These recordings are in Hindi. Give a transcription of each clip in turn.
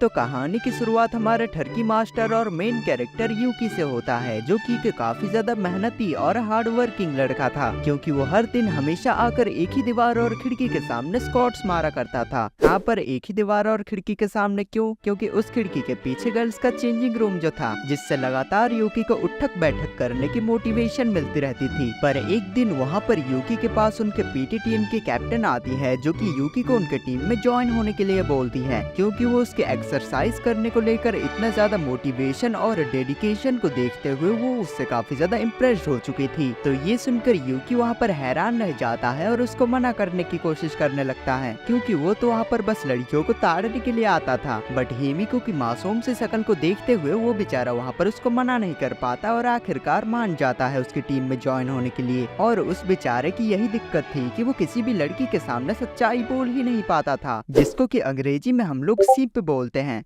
तो कहानी की शुरुआत हमारे ठरकी मास्टर और मेन कैरेक्टर यूकी से होता है, जो कि काफी ज्यादा मेहनती और हार्ड वर्किंग लड़का था, क्योंकि वो हर दिन हमेशा आकर एक ही दीवार और खिड़की के सामने स्क्वाट्स मारा करता था। यहाँ पर एक ही दीवार और खिड़की के सामने क्यों? क्योंकि उस खिड़की के पीछे गर्ल्स का चेंजिंग रूम जो था, जिससे लगातार यूकी को उठक बैठक करने की मोटिवेशन मिलती रहती थी। पर एक दिन वहाँ पर यूकी के पास उनके पीटी टीम की कैप्टन आती है, जो कि यूकी को उनके टीम में ज्वाइन होने के लिए बोलती है, क्योंकि वो उसके एक्सरसाइज करने को लेकर इतना ज्यादा मोटिवेशन और डेडिकेशन को देखते हुए वो उससे काफी ज्यादा इम्प्रेस्ड हो चुकी थी। तो ये सुनकर यूकी वहाँ पर हैरान रह जाता है और उसको मना करने की कोशिश करने लगता है, क्योंकि वो तो वहाँ पर बस लड़कियों को ताड़ने के लिए आता था। बट हेमिको की मासूम से शकल को देखते हुए वो बेचारा वहाँ पर उसको मना नहीं कर पाता और आखिरकार मान जाता है उसकी टीम में ज्वाइन होने के लिए। और उस बेचारे की यही दिक्कत थी कि वो किसी भी लड़की के सामने सच्चाई बोल ही नहीं पाता था, जिसको कि अंग्रेजी में हम लोग सीप बोलते हैं।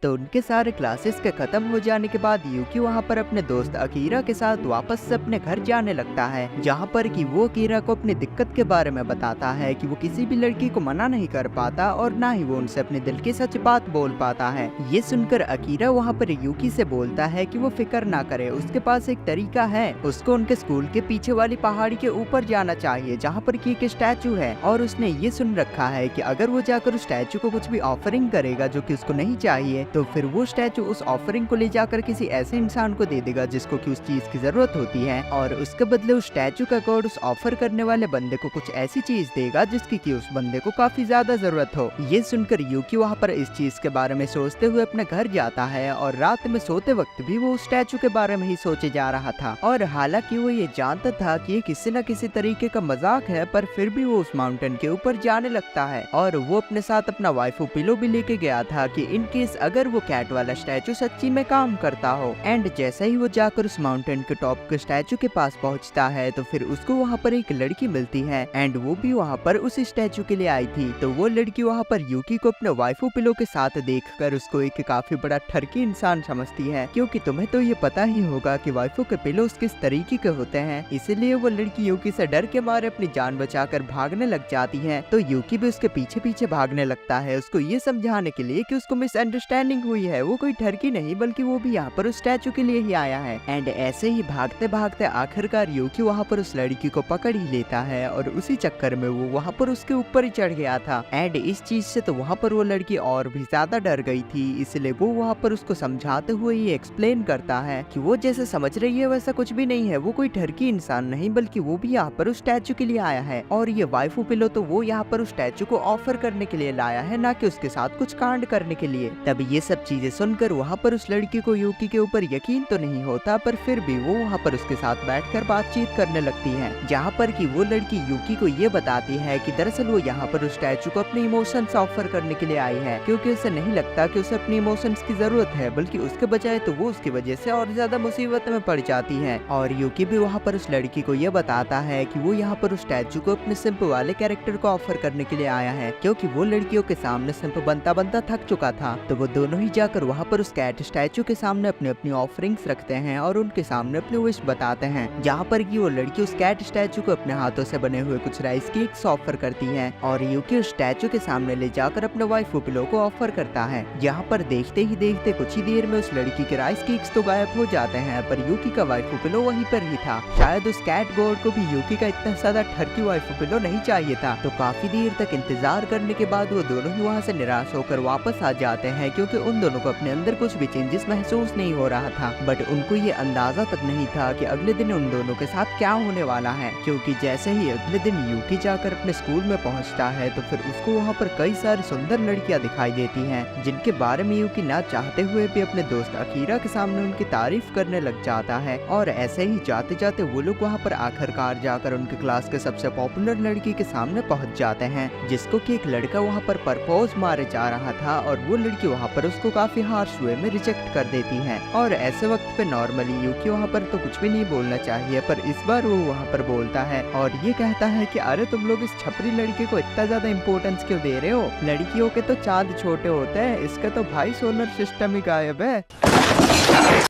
तो उनके सारे क्लासेस के खत्म हो जाने के बाद यूकी वहाँ पर अपने दोस्त अकीरा के साथ वापस से अपने घर जाने लगता है, जहाँ पर कि वो अकीरा को अपनी दिक्कत के बारे में बताता है कि वो किसी भी लड़की को मना नहीं कर पाता और ना ही वो उनसे अपने दिल की सच बात बोल पाता है। ये सुनकर अकीरा वहाँ पर यूकी से बोलता है कि वो फिक्र ना करे, उसके पास एक तरीका है। उसको उनके स्कूल के पीछे वाली पहाड़ी के ऊपर जाना चाहिए, जहाँ पर की एक स्टैचू है, और उसने ये सुन रखा है कि अगर वो जाकर उस स्टैचू को कुछ भी ऑफरिंग करेगा जो कि उसको नहीं चाहिए, तो फिर वो स्टैचू उस ऑफरिंग को ले जाकर किसी ऐसे इंसान को दे देगा जिसको कि उस चीज की जरूरत होती है, और उसके बदले उस स्टैचू का गॉड उस ऑफर करने वाले बंदे को कुछ ऐसी चीज देगा जिसकी कि उस बंदे को काफी ज्यादा जरूरत हो। ये सुनकर यूकी वहाँ पर इस चीज के बारे में सोचते हुए अपने घर जाता है, और रात में सोते वक्त भी वो उस स्टैचू के बारे में ही सोचे जा रहा था। और हालांकि वो ये जानता था कि ये किसी न किसी तरीके का मजाक है, पर फिर भी वो उस माउंटेन के ऊपर जाने लगता है। और वो अपने साथ अपना वाइफू पिलो भी लेके गया था कि इन केस अगर वो कैट वाला स्टैचू सच्ची में काम करता हो। एंड जैसे ही वो जाकर उस माउंटेन के टॉप के स्टैचू के पास पहुंचता है, तो फिर उसको वहाँ पर एक लड़की मिलती है, एंड वो भी वहाँ पर उस स्टैचू के लिए आई थी। तो वो लड़की वहाँ पर यूकी को अपने वाइफू पिलो के साथ देखकर उसको एक काफी बड़ा ठरकी इंसान समझती है, क्योंकि तुम्हें तो ये पता ही होगा कि वाइफू के पिलोस किस तरीके के होते हैं। इसीलिए वो लड़की यूकी से डर के मारे अपनी जान बचाकर भागने लग जाती है। तो यूकी भी उसके पीछे पीछे भागने लगता है, उसको ये समझाने के लिए कि उसको मिसअंडरस्टैंडिंग हुई है, वो कोई ठरकी नहीं बल्कि वो भी यहाँ पर उस स्टैचू के लिए ही आया है। एंड ऐसे ही भागते भागते आखिरकार यूकी वहाँ पर उस लड़की को पकड़ ही लेता है, और उसी चक्कर में वो वहाँ पर उसके ऊपर ही चढ़ गया था। एंड इस चीज से तो वहाँ पर वो लड़की और भी ज्यादा डर गई थी, इसलिए वो वहाँ पर उसको समझाते हुए ये एक्सप्लेन करता है कि वो जैसे समझ रही है वैसा कुछ भी नहीं है, वो कोई ठरकी इंसान नहीं बल्कि वो भी यहाँ पर उस स्टैचू के लिए आया है, और ये वाइफू पिलो तो वो यहाँ पर उस स्टैचू को ऑफर करने के लिए लाया है, ना कि उसके साथ कुछ कांड करने के लिए। तब ये सब चीजें सुनकर वहाँ पर उस लड़की को यूकी के ऊपर यकीन तो नहीं होता, पर फिर भी वो वहाँ पर उसके साथ बैठकर बातचीत करने लगती है, जहाँ पर कि वो लड़की यूकी को ये बताती है कि दरअसल वो यहाँ पर उस स्टैचू को अपने इमोशंस ऑफर करने के लिए आई है, क्योंकि उसे नहीं लगता कि उसे अपने इमोशंस की जरूरत है, बल्कि उसके बजाय तो वो उसकी वजह से और ज्यादा मुसीबत में पड़ जाती है। और यूकी भी वहाँ पर उस लड़की को ये बताता है कि वो यहाँ पर उस स्टैचू को अपने सिंप वाले कैरेक्टर को ऑफर करने के लिए आया है, क्योंकि वो लड़कियों के सामने सिंप बनता बनता थक चुका था। तो वो दोनों ही जाकर वहाँ पर उस कैट स्टैचू के सामने अपनी अपनी ऑफरिंग्स रखते हैं और उनके सामने अपने विश बताते हैं, जहाँ पर कि वो लड़की उस कैट स्टैचू को अपने हाथों से बने हुए कुछ राइस केक्स ऑफर करती है, और यूकी उस स्टैचू के सामने ले जाकर अपने वाइफू पिलो को ऑफर करता है, जहाँ पर देखते ही देखते कुछ ही देर में उस लड़की के राइस केक्स तो गायब हो जाते हैं, पर यूकी का वाइफू पिलो वहीं पर ही था। शायद उस कैट गॉड को भी यूकी का इतना ज्यादा ठरकी वाइफू पिलो नहीं चाहिए था। तो काफी देर तक इंतजार करने के बाद वो दोनों ही वहाँ से निराश होकर वापस आ जाते हैं, क्योंकि उन दोनों को अपने अंदर कुछ भी चेंजेस महसूस नहीं हो रहा था। बट उनको ये अंदाजा तक नहीं था कि अगले दिन उन दोनों के साथ क्या होने वाला है, क्योंकि जैसे ही अगले दिन यूकी जाकर अपने स्कूल में पहुंचता है, तो फिर उसको वहाँ पर कई सारी सुंदर लड़कियां दिखाई देती हैं, जिनके बारे में यूकी ना चाहते हुए भी अपने दोस्त अकीरा के सामने उनकी तारीफ करने लग जाता है। और ऐसे ही जाते जाते वो लोग वहाँ पर आखिरकार जाकर उनके क्लास के सबसे पॉपुलर लड़की के सामने पहुँच जाते हैं, जिसको कि एक लड़का वहाँ पर प्रपोज मारे जा रहा था, और वो लड़की वहाँ पर पर उसको काफी हार्श वे में रिजेक्ट कर देती है। और ऐसे वक्त पे नॉर्मली यूकी वहाँ पर तो कुछ भी नहीं बोलना चाहिए, पर इस बार वो वहाँ पर बोलता है और ये कहता है कि अरे तुम लोग इस छपरी लड़की को इतना ज्यादा इम्पोर्टेंस क्यों दे रहे हो? लड़कियों के तो चांद छोटे होते हैं, इसका तो भाई सोलर सिस्टम ही गायब है।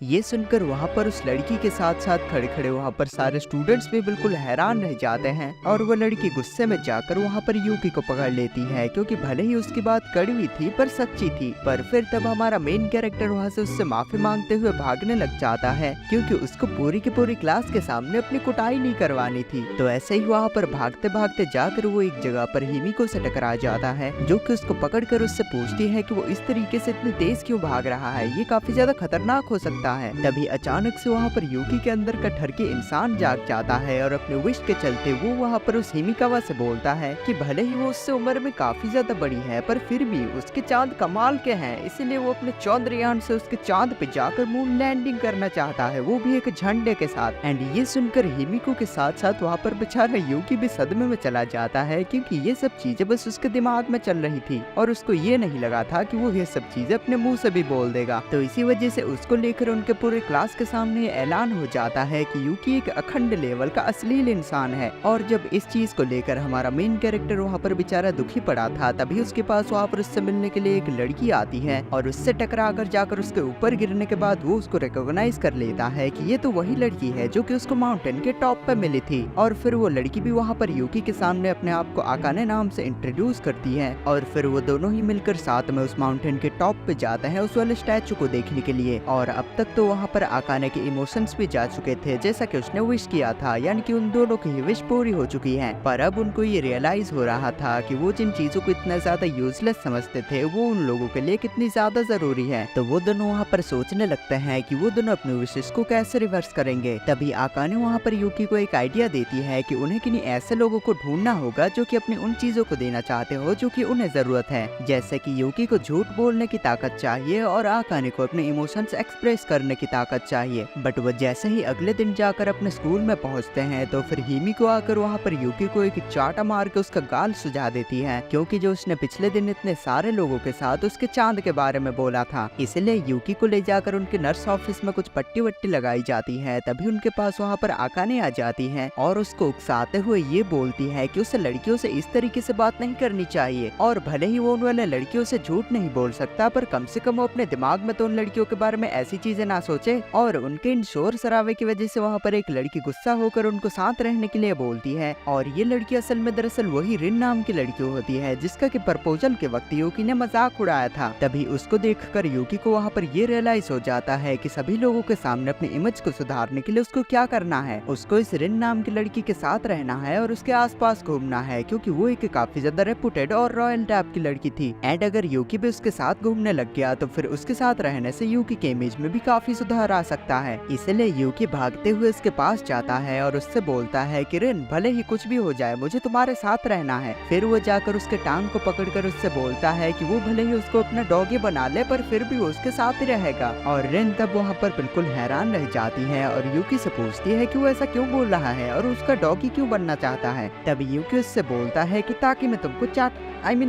ये सुनकर वहाँ पर उस लड़की के साथ साथ खड़े खड़े वहाँ पर सारे स्टूडेंट्स भी बिल्कुल हैरान रह जाते हैं और वो लड़की गुस्से में जाकर वहाँ पर यूकी को पकड़ लेती है, क्योंकि भले ही उसकी बात कड़वी थी पर सच्ची थी। पर फिर तब हमारा मेन कैरेक्टर वहाँ से उससे माफी मांगते हुए भागने लग जाता है, क्योंकि उसको पूरी की पूरी क्लास के सामने अपनी कुटाई नहीं करवानी थी। तो ऐसे ही वहाँ पर भागते भागते जाकर वो एक जगह पर हिमिको से टकरा जाता है, जो कि उसको पकड़ कर उससे पूछती है कि वो इस तरीके से इतनी तेज क्यों भाग रहा है, ये काफी ज्यादा खतरनाक हो सकता है। तभी अचानक से वहाँ पर यूकी के अंदर का ठरकी इंसान जाग जाता है और अपने विश के चलते वो वहाँ पर उस हिमिकावा से बोलता है कि भले ही वो उससे उम्र में काफी ज्यादा बड़ी है, पर फिर भी उसके चांद कमाल के हैं, इसलिए वो अपने चंद्रयान से उसके चांद पे जाकर मून लैंडिंग करना चाहता है, वो भी एक झंडे के साथ। एंड ये सुनकर हिमिको के साथ साथ वहाँ पर बेचारा यूकी भी सदमे में चला जाता है, क्योंकि ये सब चीजें बस उसके दिमाग में चल रही थी और उसको ये नहीं लगा था कि वो ये सब चीजें अपने मुंह से भी बोल देगा। तो इसी वजह से उसको लेकर उनके पूरे क्लास के सामने ऐलान हो जाता है कि यूकी एक अखंड लेवल का अश्लील इंसान है। और जब इस चीज को लेकर हमारा मेन कैरेक्टर वहाँ पर बेचारा दुखी पड़ा था, तभी उसके पास वहाँ पर उससे मिलने के लिए एक लड़की आती है और उससे टकरा कर जाकर उसके ऊपर गिरने के बाद वो उसको रिकॉग्नाइज कर लेता है कि ये तो वही लड़की है जो कि उसको माउंटेन के टॉप पे मिली थी। और फिर वो लड़की भी वहाँ पर यूकी के सामने अपने आप को आकाने नाम से इंट्रोड्यूस करती है और फिर वो दोनों ही मिलकर साथ में उस माउंटेन के टॉप पे जाते हैं उस वाले स्टैचू को देखने के लिए। और अब तक तो वहाँ पर आकाने के इमोशंस भी जा चुके थे, जैसा कि उसने विश किया था, यानी कि उन दोनों की विश पूरी हो चुकी है। पर अब उनको ये रियलाइज हो रहा था कि वो जिन चीजों को इतना ज्यादा यूजलेस समझते थे वो उन लोगों के लिए कितनी ज्यादा जरूरी है। तो वो दोनों वहाँ पर सोचने लगते हैं कि वो दोनों अपने विशेष को कैसे रिवर्स करेंगे। तभी आकाने वहाँ पर यूकी को एक आइडिया देती है कि उन्हें किन्हीं ऐसे लोगों को ढूंढना होगा जो कि अपनी उन चीजों को देना चाहते हो जो कि उन्हें जरूरत है। जैसे कि यूकी को झूठ बोलने की ताकत चाहिए और आकाने को अपने इमोशंस एक्सप्रेस करने की ताकत चाहिए। बट वो जैसे ही अगले दिन जाकर अपने स्कूल में पहुंचते हैं तो फिर हिमी को आकर वहाँ पर यूकी को एक चाटा मार के उसका गाल सुझा देती है, क्योंकि जो उसने पिछले दिन इतने सारे लोगों के साथ उसके चांद के बारे में बोला था। इसलिए यूकी को ले जाकर उनके नर्स ऑफिस में कुछ पट्टी वट्टी लगाई जाती है। तभी उनके पास वहाँ पर आकाने आ जाती है और उसको उकसाते हुए ये बोलती है कि उसे लड़कियों से इस तरीके से बात नहीं करनी चाहिए और भले ही वो उन वाले लड़कियों से झूठ नहीं बोल सकता, पर कम से कम वो अपने दिमाग में तो उन लड़कियों के बारे में ऐसी चीजें ना सोचे। और उनके इन शोर शराबे की वजह से वहाँ पर एक लड़की गुस्सा होकर उनको साथ रहने के लिए बोलती है और ये लड़की असल में दरअसल वही रिन नाम की लड़की होती है जिसका कि प्रपोजल के वक्त यूकी ने मजाक उड़ाया था। तभी उसको देखकर यूकी को वहाँ पर ये रियलाइज हो जाता है कि सभी लोगों के सामने अपनी इमेज को सुधारने के लिए उसको क्या करना है। उसको इस रिन नाम की लड़की के साथ रहना है और उसके आसपास घूमना है, क्योंकि वो एक काफी ज्यादा रेपुटेड और रॉयल टाइप की लड़की थी। एंड अगर यूकी भी उसके साथ घूमने लग गया तो फिर उसके साथ रहने से यूकी के इमेज में भी काफी सुधार आ सकता है। इसलिए यूकी भागते हुए उसके पास जाता है और उससे बोलता है कि रिन भले ही कुछ भी हो जाए मुझे तुम्हारे साथ रहना है। फिर वो जाकर उसके टांग को पकड़कर उससे बोलता है कि वो भले ही उसको अपना डॉगी बना ले पर फिर भी वो उसके साथ ही रहेगा। और रिन तब वहाँ पर बिल्कुल हैरान रह जाती है और यूकी से पूछती है कि वो ऐसा क्यों बोल रहा है और उसका डॉगी क्यों बनना चाहता है। तब यूकी उससे बोलता है कि ताकि मैं तुमको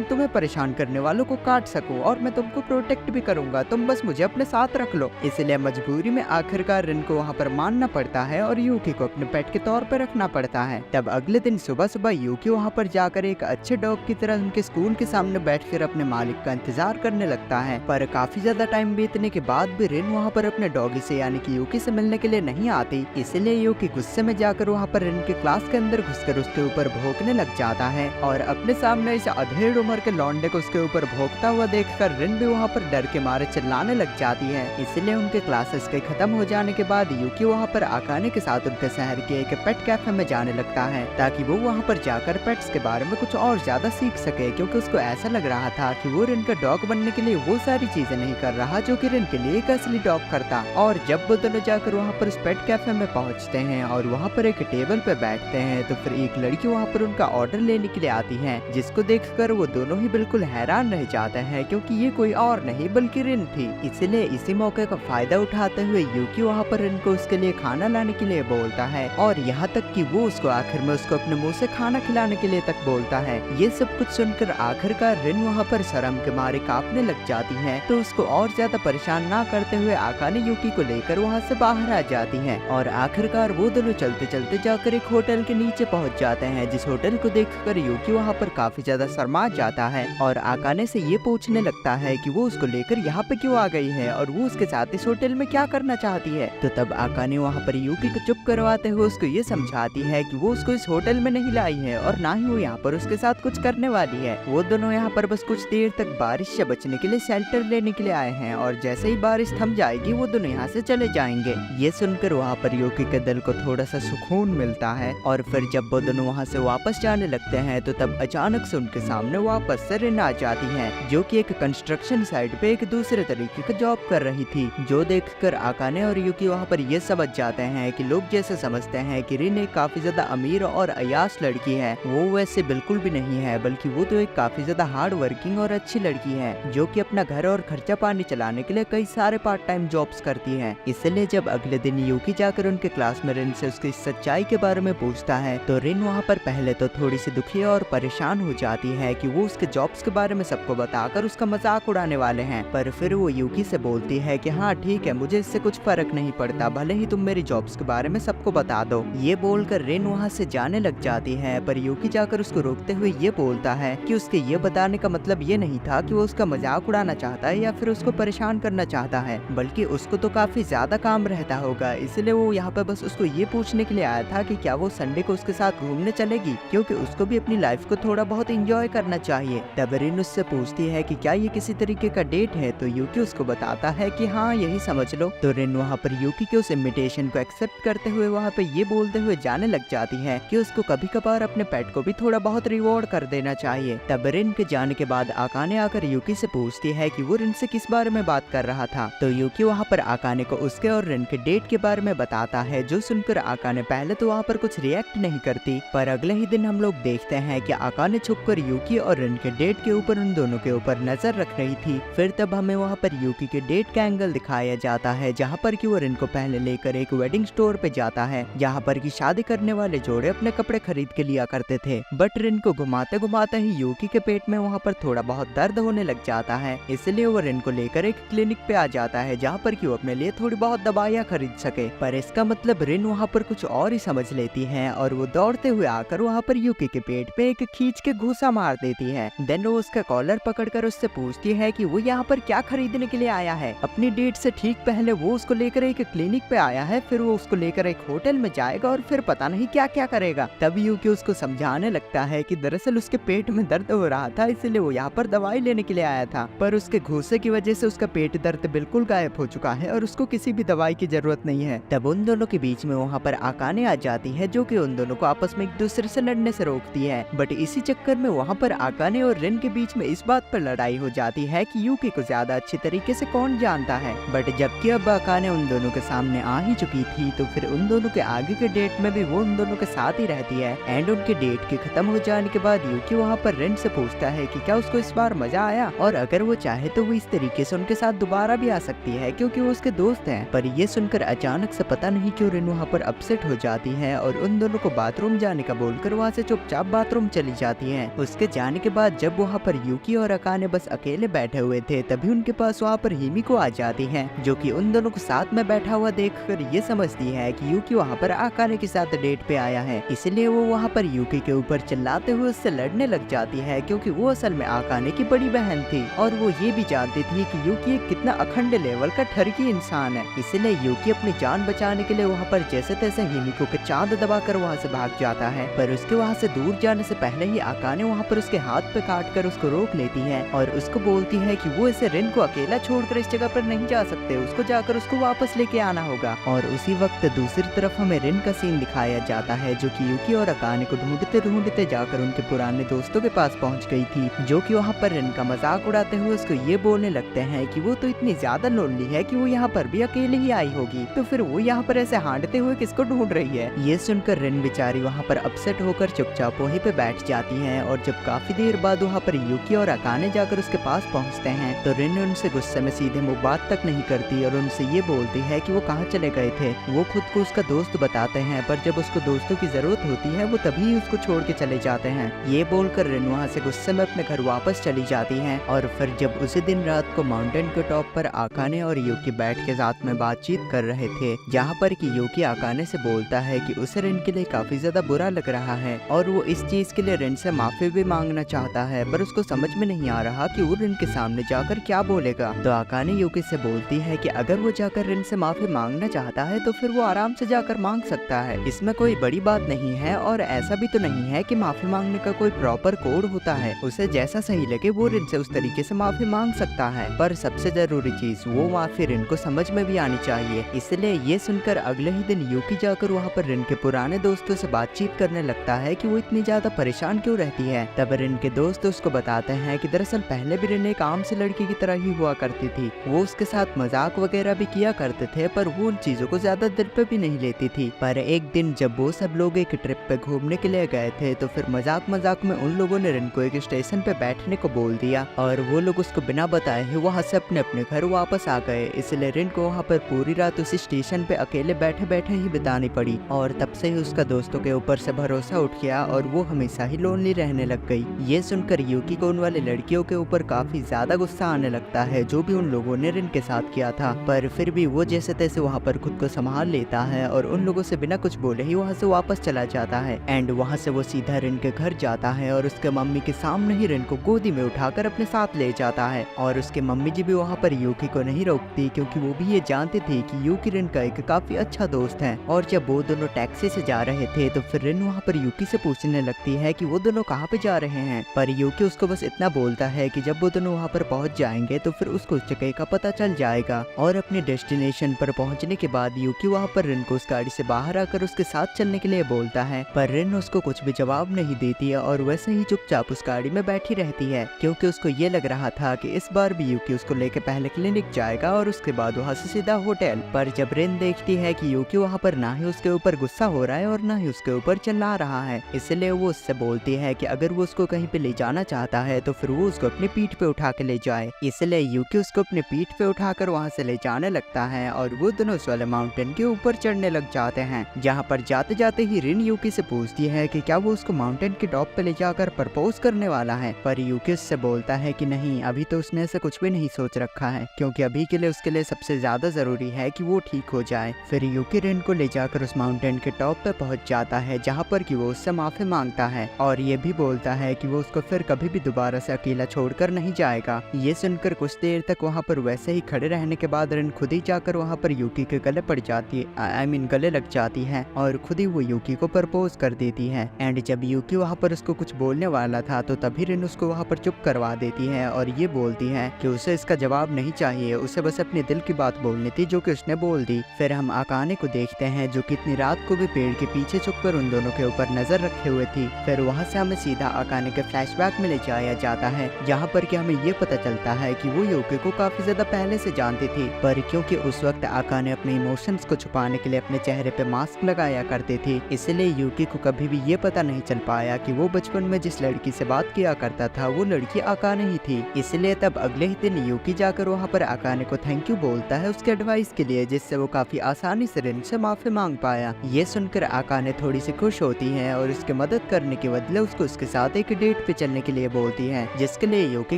तुम्हें परेशान करने वालों को काट सकूं और मैं तुमको प्रोटेक्ट भी करूंगा, तुम बस मुझे अपने साथ रख लो। इसलिए मजबूरी में आखिरकार रिन को वहाँ पर मानना पड़ता है और यूकी को अपने पेट के तौर पर रखना पड़ता है। तब अगले दिन सुबह सुबह यूकी वहाँ पर जाकर एक अच्छे डॉग की तरह उनके स्कूल के सामने बैठकर अपने मालिक का इंतजार करने लगता है। पर काफी ज्यादा टाइम बीतने के बाद भी रिन वहाँ पर अपने डॉगी से यानी कि यूकी से मिलने के लिए नहीं आती। इसलिए यूकी गुस्से में जाकर वहाँ पर रिन के क्लास के अंदर घुसकर उसके ऊपर भौंकने लग जाता है और अपने सामने इस अधेड़ उम्र के लौंडे को उसके ऊपर भौंकता हुआ देखकर रिन भी वहाँ पर डर के मारे चिल्लाने लग जाती है। इसलिए उनके क्लासेस के खत्म हो जाने के बाद यूकी वहाँ पर आकाने के साथ उनके शहर के एक पेट कैफे में जाने लगता है ताकि वो वहाँ पर जाकर पेट्स के बारे में कुछ और ज्यादा सीख सके, क्योंकि उसको ऐसा लग रहा था कि वो रिन का डॉग बनने के लिए वो सारी चीजें नहीं कर रहा जो कि रिन के लिए एक असली डॉग करता। और जब वो दोनों जाकर वहाँ पर उस पेट कैफे में पहुँचते हैं और वहाँ पर एक टेबल पे बैठते हैं तो फिर एक लड़की वहाँ पर उनका ऑर्डर लेने के लिए आती है, जिसको देखकर वो दोनों ही बिल्कुल हैरान रह जाते हैं, क्योंकि ये कोई और नहीं बल्कि रिन थी। इसलिए इसी मौके का फायदा उठाते हुए यूकी वहाँ पर रिन को उसके लिए खाना लाने के लिए बोलता है, और यहाँ तक कि वो उसको आखिर में उसको अपने मुंह से खाना खिलाने के लिए तक बोलता है। ये सब कुछ सुनकर आखिरकार रिन वहाँ पर शर्म के मारे कांपने लग जाती है, तो उसको और ज्यादा परेशान ना करते हुए आकाने यूकी को लेकर वहाँ से बाहर आ जाती है। और आखिरकार वो दोनों चलते चलते जाकर एक होटल के नीचे पहुँच जाते हैं, जिस होटल को देखकर यूकी वहाँ पर काफी ज्यादा शर्मा जाता है और आकाने से ये पूछने लगता है कि वो उसको लेकर यहाँ पे क्यों आ गई है और वो उसके साथ इस होटल में क्या करना चाहती है। तो तब आकाने वहाँ पर यूकी को चुप करवाते हुए उसको ये समझाती है कि वो उसको इस होटल में नहीं लाई है और ना ही वो यहाँ पर उसके साथ कुछ करने वाली है। वो दोनों यहाँ पर बस कुछ देर तक बारिश से बचने के लिए शेल्टर लेने के लिए आए हैं, और जैसे ही बारिश थम जाएगी वो दोनों यहाँ से चले जाएंगे। ये सुनकर वहाँ पर यूकी के दिल को थोड़ा सा सुकून मिलता है, और फिर जब वो दोनों वहाँ से वापस जाने लगते हैं तो तब अचानक से उनके सामने वापस से रिन आ जाती है, जो कि एक कंस्ट्रक्शन साइट पे एक दूसरे तरीके का जॉब कर रही थी। जो देखकर आकाने और यूकी वहाँ पर ये समझ जाते हैं कि लोग जैसे समझते हैं कि रिन एक काफी ज्यादा अमीर और अयाश लड़की है, वो वैसे बिल्कुल भी नहीं है, बल्कि वो तो एक काफी ज्यादा हार्ड वर्किंग और अच्छी लड़की है, जो कि अपना घर और खर्चा पानी चलाने के लिए कई सारे पार्ट टाइम जॉब्स करती है। इसलिए जब अगले दिन यूकी जाकर उनके क्लास में रिन से उसकी सच्चाई के बारे में पूछता है, तो रिन वहाँ पर पहले तो थोड़ी सी दुखी और परेशान हो जाती है कि वो उसके जॉब्स के बारे में सबको बताकर उसका मजाक उड़ाने वाले हैं। पर फिर वो यूकी से बोलती है कि हाँ ठीक है, मुझे इससे कुछ फर्क नहीं पड़ता, भले ही तुम मेरी जॉब्स के बारे में सबको बता दो। ये बोलकर रिन वहाँ से जाने लग जाती है, पर यूकी जाकर उसको रोकते हुए ये बोलता है कि उसके ये बताने का मतलब ये नहीं था कि वो उसका मजाक उड़ाना चाहता है या फिर उसको परेशान करना चाहता है, बल्कि उसको तो काफी ज्यादा काम रहता होगा, इसलिए वो यहाँ पे बस उसको ये पूछने के लिए आया था कि क्या वो संडे को उसके साथ घूमने चलेगी, क्योंकि उसको भी अपनी लाइफ को थोड़ा बहुत एंजॉय करना चाहिए। तब रिन उससे पूछती है कि क्या ये किसी तरीके का डेट है, तो यूकी उसको बताता है कि हाँ यही समझ लो। तो रिन वहाँ पर यूकी के उस इनविटेशन को एक्सेप्ट करते हुए वहाँ पे ये बोलते हुए जाने लग जाती है कि उसको कभी कभार अपने पेट को भी थोड़ा बहुत रिवॉर्ड कर देना चाहिए। तब रिन के जाने के बाद आकाने आकर यूकी से पूछती है कि वो रिन से किस बारे में बात कर रहा था, तो यूकी वहाँ पर आकाने को उसके और रिन के डेट के बारे में बताता है, जो सुनकर आकाने पहले तो वहाँ पर कुछ रिएक्ट नहीं करती, पर अगले ही दिन हम लोग देखते हैं कि आकाने छुपकर यूकी और रिन के डेट के ऊपर उन दोनों के ऊपर नजर रख रही थी। फिर तब हमें वहाँ पर यूकी के डेट का एंगल दिखाया जाता है, जहाँ पर कि वो रिन को पहले लेकर एक वेडिंग स्टोर पे जाता है, जहाँ पर कि शादी करने वाले जोड़े अपने कपड़े खरीद के लिया करते थे। बट रिन को घुमाते घुमाते ही यूकी के पेट में वहाँ पर थोड़ा बहुत दर्द होने लग जाता है, इसलिए वो रिन को लेकर एक क्लिनिक पे आ जाता है, जहाँ पर कि वो अपने लिए थोड़ी बहुत दवाइयाँ खरीद सके। पर इसका मतलब रिन वहाँ पर कुछ और ही समझ लेती है, और वो दौड़ते हुए आकर वहाँ पर यूकी के पेट पे एक खींच के घूसा मार देती है। देन वो उसका कॉलर पकड़कर उससे पूछती है कि वो यहाँ पर क्या खरीदने के लिए आया है। अपनी डेट से ठीक पहले वो उसको लेकर एक क्लिनिक पे आया है, फिर वो उसको लेकर एक होटल में जाएगा और फिर पता नहीं क्या क्या करेगा। तब यूकी उसको समझाने लगता है कि दरअसल उसके पेट में दर्द हो रहा था, इसलिए वो यहाँ पर दवाई लेने के लिए आया था, पर उसके घूसे की वजह से उसका पेट दर्द बिल्कुल गायब हो चुका है और उसको किसी भी दवाई की जरूरत नहीं है। तब उन दोनों के बीच में वहाँ पर आकाने आ जाती है, जो कि उन दोनों को आपस में एक दूसरे से लड़ने से रोकती है। बट इसी चक्कर में वहाँ पर आकाने और रिन के बीच में इस बात पर लड़ाई हो जाती है कि यूकी को ज्यादा अच्छी तरीके से कौन जानता है। बट जबकि अब आकाने उन दोनों के सामने आ ही चुकी थी, तो फिर उन दोनों के आगे के डेट में भी वो उन दोनों के साथ ही रहती है। एंड उनके डेट के खत्म हो जाने के बाद यूकी वहाँ पर रिन से पूछता है कि क्या उसको इस बार मजा आया, और अगर वो चाहे तो वो इस तरीके से उनके साथ दोबारा भी आ सकती है, क्योंकि वो उसके दोस्त हैं। पर ये सुनकर अचानक से पता नहीं क्यों रिन वहाँ पर अपसेट हो जाती है और उन दोनों को बाथरूम जाने का बोलकर वहाँ से चुपचाप बाथरूम चली जाती है। उसके जाने के बाद जब वहाँ पर यूकी और अकाने बस अकेले बैठे हुए थे, तभी उनके पास वहाँ पर हिमिको आ जाती है, जो कि उन दोनों को साथ में बैठा हुआ देखकर ये समझती है कि यूकी वहाँ पर अकाने के साथ डेट पे आया है, इसलिए वो वहाँ पर यूकी के ऊपर चिल्लाते हुए उससे लड़ने लग जाती है, क्योंकि वो असल में अकाने की बड़ी बहन थी और वो ये भी जानती थी कि यूकी एक कितना अखंड लेवल का ठरकी इंसान है। इसलिए यूकी अपनी जान बचाने के लिए वहाँ पर जैसे तैसे हिमिको के चांद दबाकर वहाँ से भाग जाता है, पर उसके वहाँ से दूर जाने से पहले ही अकाने वहाँ पर उसके हाथ पे काट कर उसको रोक लेती है और उसको बोलती है कि वो इसे रिन को अकेला छोड़कर इस जगह पर नहीं जा सकते, उसको जाकर उसको वापस लेके आना होगा। और उसी वक्त दूसरी तरफ हमें रिन का सीन दिखाया जाता है, जो कि यूकी और अकाने को ढूंढते ढूंढते जाकर उनके पुराने दोस्तों के पास पहुंच गई थी, जो कि वहाँ पर रिन का मजाक उड़ाते हुए उसको ये बोलने लगते हैं कि वो तो इतनी ज्यादा लोनली है कि वो यहाँ पर भी अकेले ही आई होगी, तो फिर वो यहाँ पर ऐसे हांडते हुए किसको ढूंढ रही है। ये सुनकर रिन बेचारी वहाँ पर अपसेट होकर चुपचाप वहीं पे बैठ जाती है और जब काफी काफी देर बाद वहाँ पर यूकी और अकाने जाकर उसके पास पहुँचते हैं तो रिन उनसे गुस्से में सीधे मुँह बात तक नहीं करती और उनसे ये बोलती है कि वो कहाँ चले गए थे। वो खुद को उसका दोस्त बताते हैं, पर जब उसको दोस्तों की जरूरत होती है वो तभी उसको छोड़ के चले जाते हैं। ये बोलकर रिन वहाँ से गुस्से में अपने घर वापस चली जाती है। और फिर जब उसी दिन रात को माउंटेन के टॉप पर आकाने और यूकी बैठ के साथ में बातचीत कर रहे थे, जहाँ पर कि यूकी आकाने से बोलता है कि उसे रिन के लिए काफी ज्यादा बुरा लग रहा है और वो इस चीज के लिए रिन से माफी भी मांगना चाहता है, पर उसको समझ में नहीं आ रहा कि वो रिन के सामने जाकर क्या बोलेगा। तो आकाने यूकी से बोलती है कि अगर वो जाकर रिन से माफी मांगना चाहता है तो फिर वो आराम से जाकर मांग सकता है, इसमें कोई बड़ी बात नहीं है। और ऐसा भी तो नहीं है कि माफी मांगने का कोई प्रॉपर कोड होता है, उसे जैसा सही लगे वो रिन से उस तरीके से माफी मांग सकता है। पर सबसे जरूरी चीज वो माफी रिन को समझ में भी आनी चाहिए। इसलिए ये सुनकर अगले ही दिन यूकी जाकर वहाँ पर रिन के पुराने दोस्तों से बातचीत करने लगता है कि वो इतनी ज्यादा परेशान क्यों रहती है। तब रिन के दोस्त उसको बताते हैं कि दरअसल पहले भी रिन एक आम से लड़की की तरह ही हुआ करती थी, वो उसके साथ मजाक वगैरह भी किया करते थे, पर वो उन चीजों को ज्यादा दिल पे भी नहीं लेती थी। पर एक दिन जब वो सब लोग एक ट्रिप पे घूमने के लिए गए थे तो फिर मजाक मजाक में उन लोगों ने रिन को एक स्टेशन पे बैठने को बोल दिया और वो लोग उसको बिना बताए ही वहाँ से अपने अपने घर वापस आ गए। इसलिए रिन को वहाँ पर पूरी रात उसी स्टेशन पे अकेले बैठे बैठे ही बितानी पड़ी और तब से ही उसका दोस्तों के ऊपर से भरोसा उठ गया और वो हमेशा ही लोनली रहने लग गई। ये सुनकर यूकी को उन वाले लड़कियों के ऊपर काफी ज्यादा गुस्सा आने लगता है जो भी उन लोगों ने रिन के साथ किया था, पर फिर भी वो जैसे तैसे वहाँ पर खुद को संभाल लेता है और उन लोगों से बिना कुछ बोले ही वहाँ से वापस चला जाता है। एंड वहाँ से वो सीधा रिन के घर जाता है और उसके मम्मी के सामने ही रिन को गोदी में उठाकर अपने साथ ले जाता है। और उसके मम्मी जी भी वहाँ पर यूकी को नहीं रोकती क्योंकि वो भी ये जानती थी कि यूकी रिन का एक काफी अच्छा दोस्त है। और जब वो दोनों टैक्सी से जा रहे थे तो फिर रिन वहाँ पर यूकी से पूछने लगती है कि वो दोनों कहाँ पे जा रहे हैं, पर यूकी उसको बस इतना बोलता है कि जब वो दोनों वहाँ पर पहुँच जाएंगे तो फिर उसको उस जगह का पता चल जाएगा। और अपने डेस्टिनेशन पर पहुँचने के बाद यूकी वहाँ पर रिन को उस गाड़ी से बाहर आकर उसके साथ चलने के लिए बोलता है, पर रिन उसको कुछ भी जवाब नहीं देती है और वैसे ही चुपचाप उस गाड़ी में बैठी रहती है क्योंकि उसको ये लग रहा था कि इस बार भी यूकी उसको लेके पहले क्लिनिक जाएगा और उसके बाद वहाँ से सीधा होटल। पर जब रिन देखती है कि यूकी वहाँ पर ना ही उसके ऊपर गुस्सा हो रहा है और ना ही उसके ऊपर चिल्ला रहा है, इसलिए वो उससे बोलती है कि अगर वो उसको कहीं पे ले जाना चाहता है तो फिर वो उसको अपनी पीठ पे उठा के ले जाए। इसलिए यूकी उसको अपने पीठ पे उठाकर वहाँ से ले जाने लगता है और वो दोनों उस वाले माउंटेन के ऊपर चढ़ने लग जाते हैं, जहाँ पर जाते जाते ही रिन यूकी से पूछती है कि क्या वो उसको माउंटेन के टॉप पे ले जाकर प्रपोज करने वाला है। पर यूकी उससे बोलता है कि नहीं, अभी तो उसने ऐसा कुछ भी नहीं सोच रखा है क्योंकि अभी के लिए उसके लिए सबसे ज्यादा जरूरी है कि वो ठीक हो जाए। फिर यूकी रिन को ले जाकर उस माउंटेन के टॉप पे पहुंच जाता है जहाँ पर कि वो उससे माफी मांगता है और ये भी बोलता है कि वो उसको फिर कभी भी दोबारा से अकेला छोड़कर नहीं जाएगा। ये सुनकर कुछ देर तक वहाँ पर वैसे ही खड़े रहने के बाद रिन खुद ही जाकर वहाँ पर यूकी के गले पड़ जाती है, आई मीन गले लग जाती है और खुद ही वो यूकी को प्रपोज कर देती है। एंड जब यूकी वहाँ पर उसको कुछ बोलने वाला था तो तभी रिन उसको वहाँ पर चुप करवा देती है और ये बोलती है कि उसे इसका जवाब नहीं चाहिए, उसे बस अपने दिल की बात बोलनी थी जो कि उसने बोल दी। फिर हम आकाने को देखते हैं जो कि इतनी रात को भी पेड़ के पीछे छुपकर उन दोनों के ऊपर नजर रखे हुए थी। फिर वहाँ से हमें सीधा आकाने के फ्लैशबैक में ले जाया जाता है जहाँ पर कि हमें ये पता चलता है कि वो यूकी को काफी ज्यादा पहले से जानती थी, पर क्योंकि उस वक्त आकाने अपने इमोशंस को छुपाने के लिए अपने चेहरे पे मास्क लगाया करती थी, इसलिए यूकी को कभी भी ये पता नहीं चल पाया कि वो बचपन में जिस लड़की से बात किया करता था वो लड़की आकाने ही थी। इसलिए तब अगले ही दिन यूकी जाकर वहाँ पर आकाने को थैंक यू बोलता है उसके एडवाइस के लिए, जिससे वो काफी आसानी से रिन से माफी मांग पाया। ये सुनकर आकाने थोड़ी सी खुश होती है और उसके मदद करने के बदले उसको उसके साथ एक डेट पे चलने के लिए बोलती है, जिसके लिए यूकी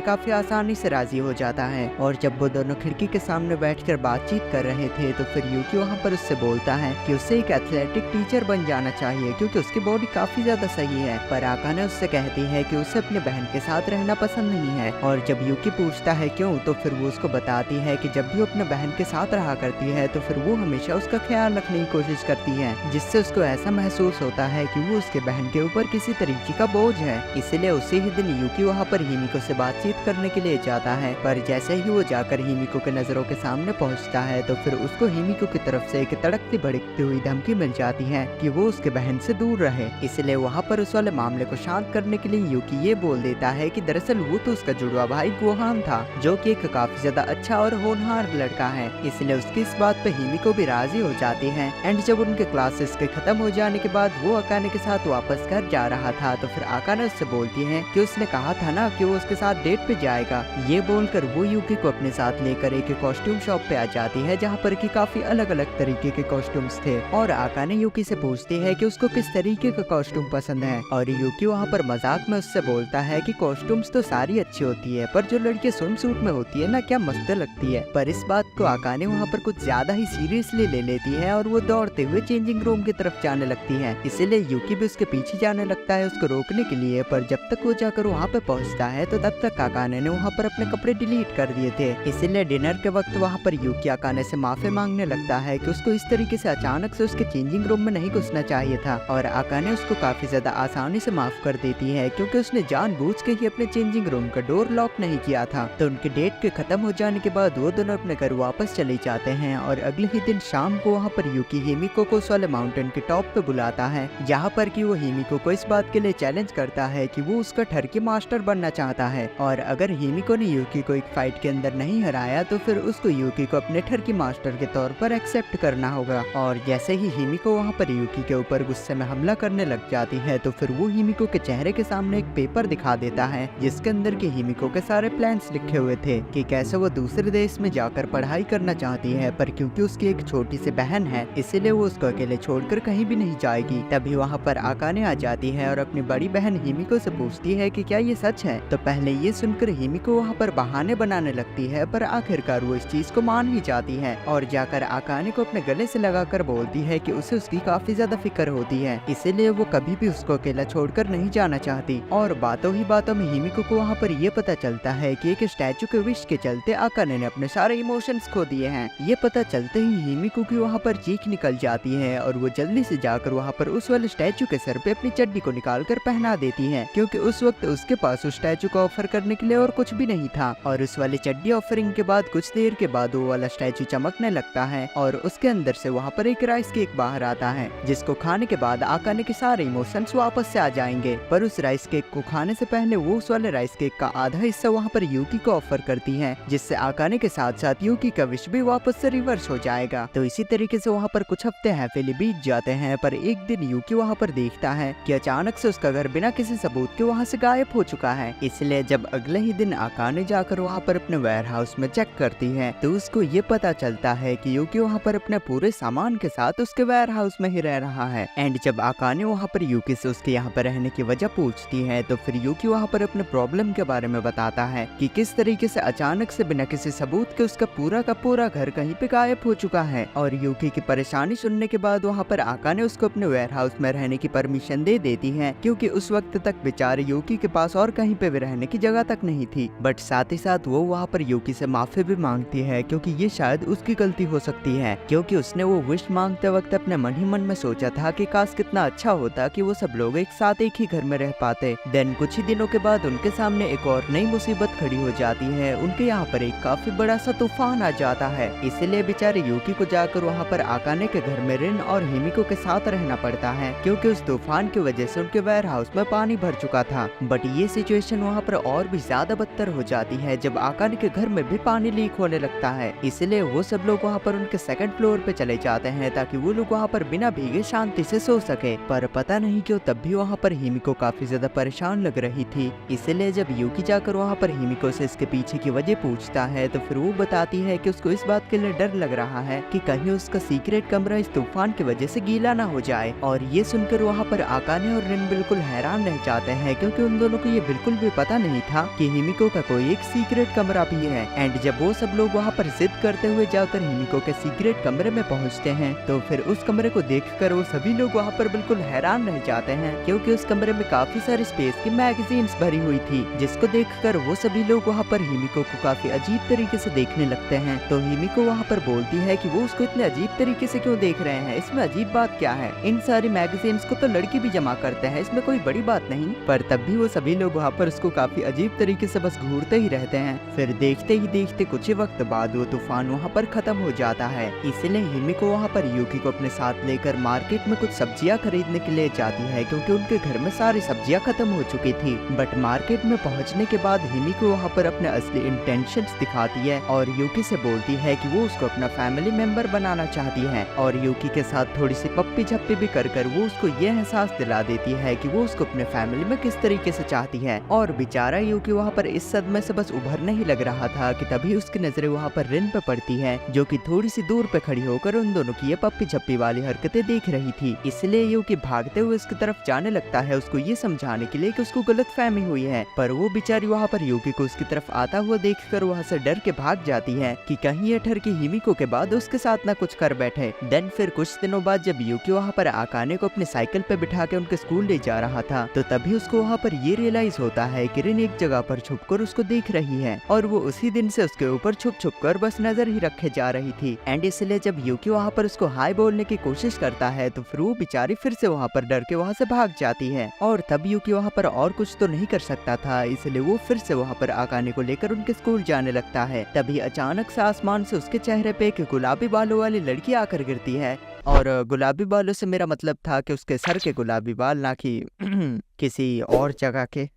काफी आसानी से राजी हो जाता है। और जब वो दोनों खिड़की के सामने बैठकर बातचीत कर रहे थे तो फिर यूकी वहाँ पर उससे बोलता है कि उसे एक एथलेटिक टीचर बन जाना चाहिए क्योंकि उसकी बॉडी काफी ज्यादा सही है। पर आकाने उससे कहती है कि उसे अपने बहन के साथ रहना पसंद नहीं है। और जब यूकी पूछता है क्यों तो फिर वो उसको बताती है कि जब भी वो अपने बहन के साथ रहा करती है तो फिर वो हमेशा उसका ख्याल रखने की कोशिश करती है, जिससे उसको ऐसा महसूस होता है कि वो उसके बहन के ऊपर किसी तरीके का बोझ है। इसलिए उसी ही दिन यूकी वहाँ पर हिमिको से बातचीत करने के लिए जाता है, पर जैसे ही वो जाकर हिमिको के नजरों के सामने पहुँचता है तो फिर उसको हिमिको की तरफ से एक तड़कती भड़कती हुई धमकी मिल जाती है कि वो उसके बहन से दूर रहे। इसलिए वहाँ पर उस वाले मामले को शांत करने के लिए यूकी ये बोल देता है कि दरअसल वो तो उसका जुड़वा भाई गोहान था जो कि एक काफी ज्यादा अच्छा और होनहार लड़का है। इसलिए उसकी इस बात पे हिमिको भी राजी हो जाती है। एंड जब उनके क्लासेस के खत्म हो जाने के बाद वो आकाने के साथ वापस घर जा रहा था तो फिर आकाने उससे बोलती है कि उसने कहा था ना कि वो उसके साथ डेट पे जाएगा। ये बोलकर वो यूकी को अपने साथ लेकर एक कॉस्ट्यूम शॉप पे आ जाती है जहाँ पर कि काफी अलग अलग तरीके के कॉस्ट्यूम्स थे और आकाने यूकी से पूछती है कि उसको किस तरीके का कॉस्ट्यूम पसंद है और यूकी वहाँ पर मजाक में उससे बोलता है कि कॉस्ट्यूम्स तो सारी अच्छी होती है पर जो लड़की स्विम सूट में होती है ना क्या मस्त लगती है। पर इस बात को आकाने वहाँ पर कुछ ज्यादा ही सीरियसली ले लेती है और वो दौड़ते हुए चेंजिंग रूम की तरफ जाने लगती है। इसीलिए यूकी भी उसके पीछे जाने लगता है उसको रोकने के लिए, पर जब तक वो जाकर वहाँ पे पहुँचता है तो तब तक आकाने ने वहाँ पर अपने कपड़े डिलीट कर दिए थे। इसीलिए डिनर के वक्त वहाँ पर यूकी आकाने से माफी मांगने लगता है कि उसको इस तरीके से अचानक से उसके चेंजिंग रूम में नहीं घुसना चाहिए था और आकाने उसको काफी ज्यादा आसानी से माफ कर देती है क्योंकि उसने जानबूझ के ही अपने चेंजिंग रूम का डोर लॉक नहीं किया था। तो उनके डेट के खत्म हो जाने के बाद वो दोनों अपने घर वापस चले जाते हैं और अगले ही दिन शाम को वहाँ पर यूकी हिमिको को उस वाले माउंटेन के टॉप पे बुलाता है जहाँ पर कि वो हिमिको को इस बात के लिए चैलेंज करता है कि वो उसका ठरकी मास्टर बनना चाहता है और अगर हिमिको ने यूकी को एक फाइट के अंदर नहीं हराया तो फिर उसको यूकी को अपने ठरकी मास्टर के तौर पर एक्सेप्ट करना होगा। और जैसे ही हिमिको वहाँ पर यूकी के ऊपर गुस्से में हमला करने लग जाती है तो फिर वो हिमिको के चेहरे के सामने एक पेपर दिखा देता है जिसके अंदर के हिमिको के सारे प्लान्स लिखे हुए थे कि कैसे वो दूसरे देश में जाकर पढ़ाई करना चाहती है, पर क्योंकि उसकी एक छोटी सी बहन है इसीलिए वो उसको अकेले छोड़कर कहीं भी नहीं जाएगी। तभी वहाँ पर आकाने आ जाती है और अपनी बड़ी बहन हिमिको से पूछती है कि क्या ये सच है। तो पहले ये सुनकर हिमिको वहाँ पर बहाने बनाने लगती है पर आखिरकार वो इस चीज को मान ही जाती है और जाकर आकाने को अपने गले से लगाकर बोलती है कि उसे उसकी काफी ज्यादा फिक्र होती है, इसीलिए वो कभी भी उसको अकेला छोड़कर नहीं जाना चाहती। और बातों ही बातों में हिमिको को वहाँ पर ये पता चलता है कि एक स्टैचू के विश के चलते आकाने ने अपने सारे इमोशंस खो दिए हैं। ये पता चलते ही हिमिको की वहाँ पर चीख निकल जाती है और वो जल्दी से जाकर वहाँ पर उस वाले स्टैचू के सर पे अपनी चड्डी को निकाल कर पहना देती है क्योंकि उस वक्त उसके पास उस स्टैचू को ऑफर करने के लिए और कुछ भी नहीं था। और उस वाली चड्डी ऑफरिंग के बाद कुछ देर के बाद वो वाला स्टैचू चमकने लगता है और उसके अंदर से वहाँ पर एक राइस केक बाहर आता है जिसको खाने के बाद आकाने के सारे इमोशंस वापस से आ जाएंगे। पर उस राइस केक को खाने से पहले वो उस वाले राइस केक का आधा हिस्सा वहाँ पर यूकी को ऑफर करती है जिससे आकाने के साथ साथ यूकी का विश भी वापस से रिवर्स हो जाएगा। तो इसी तरीके से वहाँ पर कुछ हफ्ते हैप्पीली बीत जाते हैं पर एक दिन यूकी वहाँ पर देखता है कि अचानक से उसका घर बिना किसी सबूत के वहाँ से गायब हो चुका है। इसलिए जब अगले ही दिन आकाने जाकर वहाँ पर अपने वेयर हाउस में चेक करती है तो उसको ये पता चलता है कि यूकी वहाँ पर अपने पूरे सामान के साथ उसके वेयर हाउस में ही रह रहा है। एंड जब आकाने वहाँ पर यूकी से उसके यहाँ पर रहने की वजह पूछती है तो फिर यूकी वहाँ पर अपने प्रॉब्लम के बारे में बताता है कि किस तरीके से अचानक से बिना किसी सबूत के उसका पूरा का पूरा घर कहीं पे गायब हो चुका है। और यूकी की परेशानी सुनने के बाद वहाँ पर आकाने उसको अपने वेयर हाउस में रहने की परमिशन दे देती है क्योंकि उस वक्त तक बेचारे यूकी के पास और कहीं पे भी रहने की जगह तक नहीं थी। बट साथ ही साथ वो वहाँ पर यूकी से माफी भी मांगती है क्योंकि ये शायद उसकी गलती हो सकती है क्योंकि उसने वो विश मांगते वक्त अपने मन ही मन में सोचा था कि काश कितना अच्छा होता कि वो सब लोग एक साथ एक ही घर में रह पाते। देन कुछ ही दिनों के बाद उनके सामने एक और नई मुसीबत खड़ी हो जाती है। उनके यहाँ पर एक काफी बड़ा सा तूफान आ जाता है, इसीलिए बेचारे यूकी को जाकर वहाँ पर आकाने के घर में रिन और हिमिको के साथ रहना पड़ता है क्योंकि उस तूफान की वजह से उनके वेयर हाउस में पानी भर चुका था। बट ये सिचुएशन वहाँ पर और भी ज्यादा बदतर हो जाती है जब आकाने के घर में भी पानी लीक होने लगता है। इसलिए वो सब लोग वहाँ पर उनके सेकंड फ्लोर पे चले जाते हैं ताकि वो लोग वहाँ पर बिना भीगे शांति से सो सके। पर पता नहीं क्यों तब भी वहाँ पर हिमिको काफी ज्यादा परेशान लग रही थी। इसलिए जब यूकी जाकर वहाँ पर हिमिको से इसके पीछे की वजह पूछता है तो फिर वो बताती है कि उसको इस बात के लिए डर लग रहा है कि कहीं उसका सीक्रेट कमरा इस तूफान की वजह से गीला ना हो जाए। और ये सुनकर वहाँ पर आकाने और रिन बिल्कुल हैरान रह जाते हैं क्योंकि उन दोनों को ये बिल्कुल भी पता नहीं था कि हिमिको का कोई एक सीक्रेट कमरा भी है। एंड जब वो सब लोग वहाँ पर जिद करते हुए जाकर हिमिको के सीक्रेट कमरे में पहुँचते हैं तो फिर उस कमरे को देखकर वो सभी लोग वहाँ पर बिल्कुल हैरान रह जाते हैं क्योंकि उस कमरे में काफी सारी स्पेस की मैगजीन्स भरी हुई थी जिसको देखकर वो सभी लोग वहाँ पर हिमिको को काफी अजीब तरीके से देखने लगते हैं। तो हिमिको वहाँ पर बोलती है कि वो उसको इतने अजीब तरीके से क्यों देख रहे हैं, इसमें अजीब बात क्या है, इन सारी मैगजीन्स को तो लड़की भी जमा करते हैं, इसमें कोई बड़ी बात नहीं। पर तब भी वो सभी लोग वहाँ पर उसको काफी अजीब तरीके से बस घूरते ही रहते हैं। फिर देखते ही देखते कुछ ही वक्त बाद वो तूफान वहाँ पर खत्म हो जाता है। इसलिए हिमिको वहाँ पर यूकी को अपने साथ लेकर मार्केट में कुछ सब्जियाँ खरीदने के लिए जाती है क्योंकि उनके घर में सारी सब्जियाँ खत्म हो चुकी थी। बट मार्केट में पहुँचने के बाद हिमिको वहाँ पर अपने असली इंटेंशंस दिखाती है और यूकी से बोलती है कि वो उसको अपना फैमिली मेंबर बनाना चाहती है। और यूकी के साथ थोड़ी सी पप्पी झप्पी भी कर वो उसको ये एहसास दिला देती है कि वो उसको अपने फैमिली फैमिली में किस तरीके से चाहती है। और बेचारा यूकी वहाँ पर इस सदमे से बस उभरने ही लग रहा था कि तभी उसकी नजरें वहाँ पर रिन पे पड़ती है, जो कि थोड़ी सी दूर पे खड़ी होकर उन दोनों की ये पप्पी झप्पी वाली हरकतें देख रही थी। इसलिए यूकी भागते हुए उसकी तरफ जाने लगता है, उसको ये समझाने के लिए कि उसको गलतफहमी हुई है। पर वो बेचारी वहाँ पर यूकी को उसकी तरफ आता हुआ देखकर वहाँ से डर के भाग जाती है कि कहीं ये ठरकी हिमिको के बाद उसके साथ ना कुछ कर बैठे। देन फिर कुछ दिनों बाद जब यूकी वहाँ पर आकाने को अपने साइकिल पे बिठा के उनके स्कूल ले जा रहा था, तो तभी उसको वहाँ पर ये रियलाइज होता है कि रिन एक जगह पर छुपकर उसको देख रही है और वो उसी दिन से उसके ऊपर छुप छुप कर बस नजर ही रखे जा रही थी। एंड इसलिए जब यूकी वहाँ पर उसको हाय बोलने की कोशिश करता है तो फिर वो बेचारी फिर से वहाँ पर डर के वहाँ से भाग जाती है। और तब यूकी वहाँ पर और कुछ तो नहीं कर सकता था, इसलिए वो फिर से वहाँ पर आकाने को लेकर उनके स्कूल जाने लगता है। तभी अचानक से आसमान से उसके चेहरे पे एक गुलाबी बालों वाली लड़की आकर गिरती है। और गुलाबी बालों से मेरा मतलब था कि उसके सर के गुलाबी बाल, ना कि किसी और जगह के।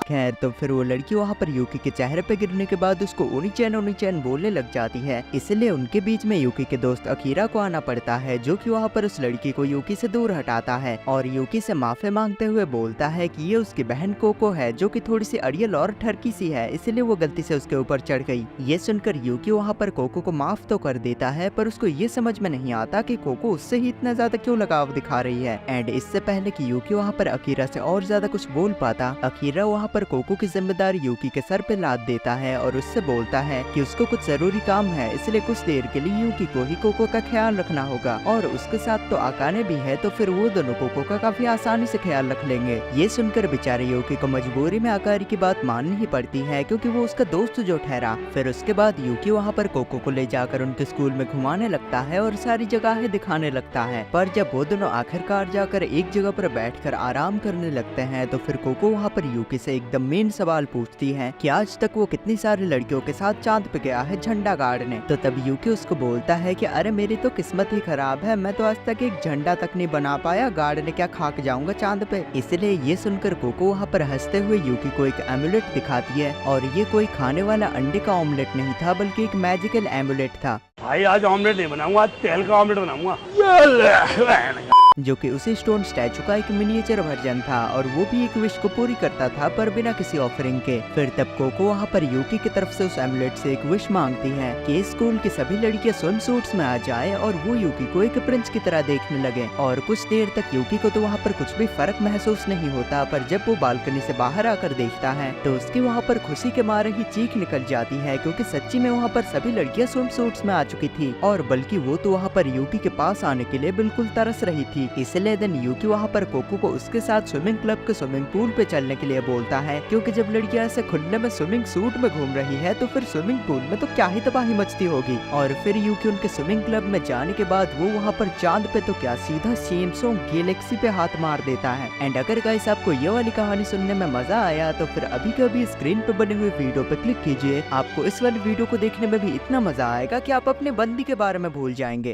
खैर तो फिर वो लड़की वहाँ पर यूकी के चेहरे पे गिरने के बाद उसको ओनी-चैन बोलने लग जाती है। इसलिए उनके बीच में यूकी के दोस्त अकीरा को आना पड़ता है, जो कि वहाँ पर उस लड़की को यूकी से दूर हटाता है और यूकी से माफी मांगते हुए बोलता है कि ये उसकी बहन कोको है, जो कि थोड़ी सी अड़ियल और ठरकी सी है, इसलिए वो गलती से उसके ऊपर चढ़ गई। ये सुनकर यूकी वहाँ पर कोको को माफ तो कर देता है, पर उसको ये समझ में नहीं आता कि कोको उससे ही इतना ज्यादा क्यों लगाव दिखा रही है। एंड इससे पहले कि यूकी वहाँ पर अकीरा से और ज्यादा कुछ बोल पाता, अकीरा वहाँ पर कोको की जिम्मेदारी यूकी के सर पे लाद देता है और उससे बोलता है कि उसको कुछ जरूरी काम है, इसलिए कुछ देर के लिए यूकी को ही कोको का ख्याल रखना होगा। और उसके साथ तो आकाने भी है, तो फिर वो दोनों कोको का काफी आसानी से ख्याल रख लेंगे। ये सुनकर बेचारे यूकी को मजबूरी में आकारी की बात माननी ही पड़ती है, क्योंकि वो उसका दोस्त जो ठहरा। फिर उसके बाद यूकी वहाँ पर कोको को ले जाकर उनके स्कूल में घुमाने लगता है और सारी जगहें दिखाने लगता है। पर जब वो दोनों आखिरकार जाकर एक जगह पर बैठकर आराम करने लगते हैं, तो फिर कोको वहाँ पर यूकी से एकदम मेन सवाल पूछती है कि आज तक वो कितनी सारी लड़कियों के साथ चांद पे गया है झंडा गाड़ने। तो तब यूकी उसको बोलता है कि अरे मेरी तो किस्मत ही खराब है, मैं तो आज तक एक झंडा तक नहीं बना पाया, गाड़ने क्या खाक जाऊंगा चांद पे। इसलिए ये सुनकर कोको वहाँ पर हंसते हुए यूकी को एक एमुलेट दिखाती है, और ये कोई खाने वाला अंडे का ऑमलेट नहीं था, बल्कि एक मैजिकल एमुलेट था। भाई आज ऑमलेट नहीं बनाऊंगा, आज तेल का ऑमलेट बनाऊंगा। जो कि उसी स्टोन स्टैचू का एक मिनिएचर वर्जन था, और वो भी एक विश को पूरी करता था, पर बिना किसी ऑफरिंग के। फिर तब कोको वहाँ पर यूकी की तरफ से उस एमुलेट से एक विश मांगती है कि स्कूल की सभी लड़कियां स्विम सूट्स में आ जाए और वो यूकी को एक प्रिंस की तरह देखने लगे। और कुछ देर तक यूकी को तो वहाँ पर कुछ भी फर्क महसूस नहीं होता, पर जब वो बालकनी से बाहर आकर देखता है तो उसकी वहाँ पर खुशी के मारे ही चीख निकल जाती है, क्योंकि सच्ची में वहाँ पर सभी लड़कियां स्विम सूट्स में आ चुकी थी, और बल्कि वो तो वहाँ पर यूकी के पास आने के लिए बिल्कुल तरस रही थी। इसलिए दिन यूकी वहाँ पर कोको को उसके साथ स्विमिंग क्लब के स्विमिंग पूल पे चलने के लिए बोलता है, क्योंकि जब लड़कियां ऐसे खुले में स्विमिंग सूट में घूम रही है तो फिर स्विमिंग पूल में तो क्या ही तबाही मचती होगी। और फिर यूकी उनके स्विमिंग क्लब में जाने के बाद वो वहाँ पर चांद पे तो क्या सीधा सैमसंग गैलेक्सी पे हाथ मार देता है। एंड अगर गाइस आपको ये वाली कहानी सुनने में मजा आया तो फिर अभी के अभी स्क्रीन पे बने हुए वीडियो पे क्लिक कीजिए। आपको इस वाली वीडियो को देखने में भी इतना मजा आएगा कि आप अपने बंदी के बारे में भूल जाएंगे।